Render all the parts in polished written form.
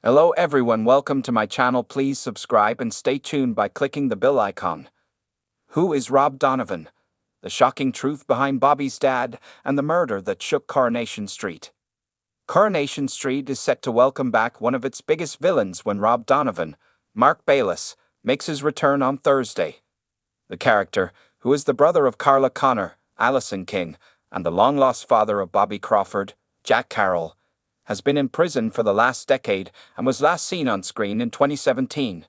Hello everyone, welcome to my channel. Please subscribe and stay tuned by clicking the bell icon. Who is Rob Donovan? The shocking truth behind Bobby's dad and the murder that shook Coronation Street. Coronation Street is set to welcome back one of its biggest villains when Rob Donovan, Mark Bayless, makes his return on Thursday. The character, who is the brother of Carla Connor, Allison King, and the long-lost father of Bobby Crawford, Jack Carroll, has been in prison for the last decade and was last seen on screen in 2017.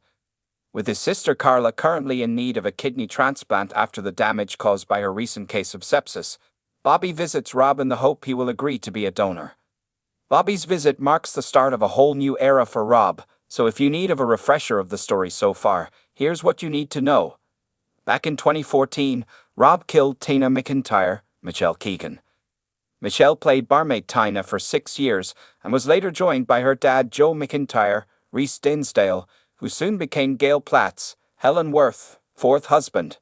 With his sister Carla currently in need of a kidney transplant after the damage caused by her recent case of sepsis, Bobby visits Rob in the hope he will agree to be a donor. Bobby's visit marks the start of a whole new era for Rob, so if you need a refresher of the story so far, here's what you need to know. Back in 2014, Rob killed Tina McIntyre, Michelle Keegan. Michelle played barmaid Tina for 6 years and was later joined by her dad Joe McIntyre, Reese Dinsdale, who soon became Gail Platt's, Helen Worth, fourth husband.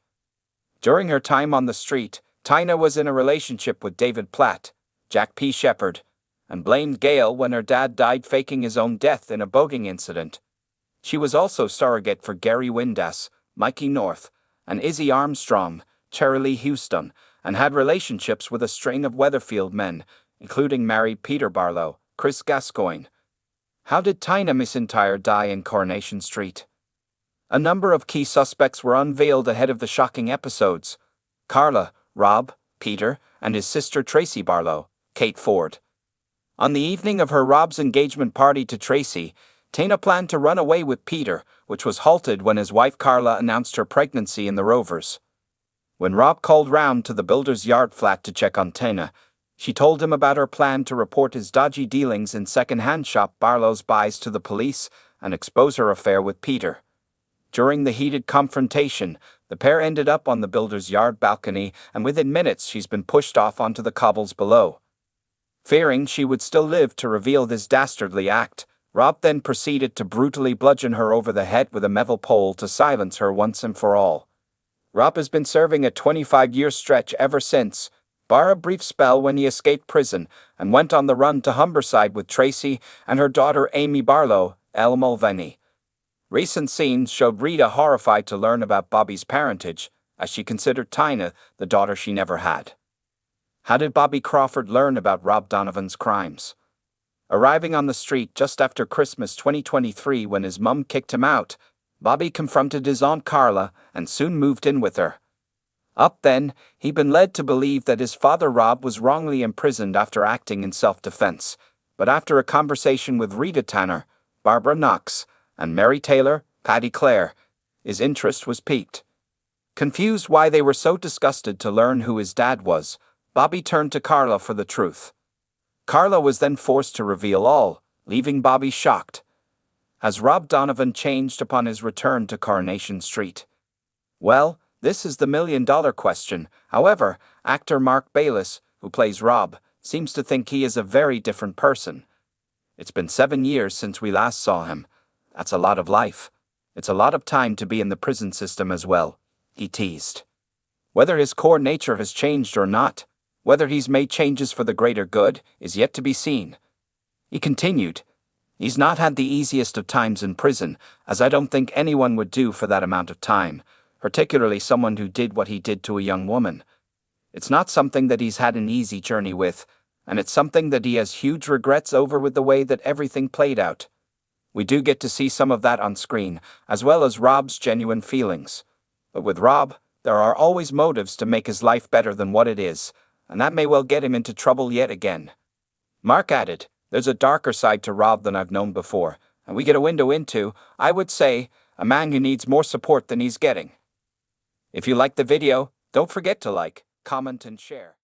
During her time on the street, Tina was in a relationship with David Platt, Jack P. Shepherd, and blamed Gail when her dad died faking his own death in a boating incident. She was also surrogate for Gary Windass, Mikey North, and Izzy Armstrong, Cherry Houston, and had relationships with a string of Weatherfield men, including married Peter Barlow, Chris Gascoigne. How did Tina McIntyre die in Coronation Street? A number of key suspects were unveiled ahead of the shocking episodes: Carla, Rob, Peter, and his sister Tracy Barlow, Kate Ford. On the evening of Rob's engagement party to Tracy, Tina planned to run away with Peter, which was halted when his wife Carla announced her pregnancy in the Rovers. When Rob called round to the builder's yard flat to check on Tina, she told him about her plan to report his dodgy dealings in second-hand shop Barlow's buys to the police and expose her affair with Peter. During the heated confrontation, the pair ended up on the builder's yard balcony, and within minutes she's been pushed off onto the cobbles below. Fearing she would still live to reveal this dastardly act, Rob then proceeded to brutally bludgeon her over the head with a metal pole to silence her once and for all. Rob has been serving a 25-year stretch ever since, bar a brief spell when he escaped prison and went on the run to Humberside with Tracy and her daughter Amy Barlow, Elle Mulvaney. Recent scenes showed Rita horrified to learn about Bobby's parentage, as she considered Tina the daughter she never had. How did Bobby Crawford learn about Rob Donovan's crimes? Arriving on the street just after Christmas 2023 when his mum kicked him out, Bobby confronted his Aunt Carla and soon moved in with her. Up then, he'd been led to believe that his father Rob was wrongly imprisoned after acting in self-defense, but after a conversation with Rita Tanner, Barbara Knox, and Mary Taylor, Patty Clare, his interest was piqued. Confused why they were so disgusted to learn who his dad was, Bobby turned to Carla for the truth. Carla was then forced to reveal all, leaving Bobby shocked. Has Rob Donovan changed upon his return to Coronation Street? Well, this is the million-dollar question. However, actor Mark Bayless, who plays Rob, seems to think he is a very different person. It's been 7 years since we last saw him. That's a lot of life. It's a lot of time to be in the prison system as well, he teased. Whether his core nature has changed or not, whether he's made changes for the greater good, is yet to be seen. He continued, "He's not had the easiest of times in prison, as I don't think anyone would do for that amount of time, particularly someone who did what he did to a young woman. It's not something that he's had an easy journey with, and it's something that he has huge regrets over with the way that everything played out. We do get to see some of that on screen, as well as Rob's genuine feelings. But with Rob, there are always motives to make his life better than what it is, and that may well get him into trouble yet again." Mark added, "There's a darker side to Rob than I've known before, and we get a window into, I would say, a man who needs more support than he's getting." If you liked the video, don't forget to like, comment, and share.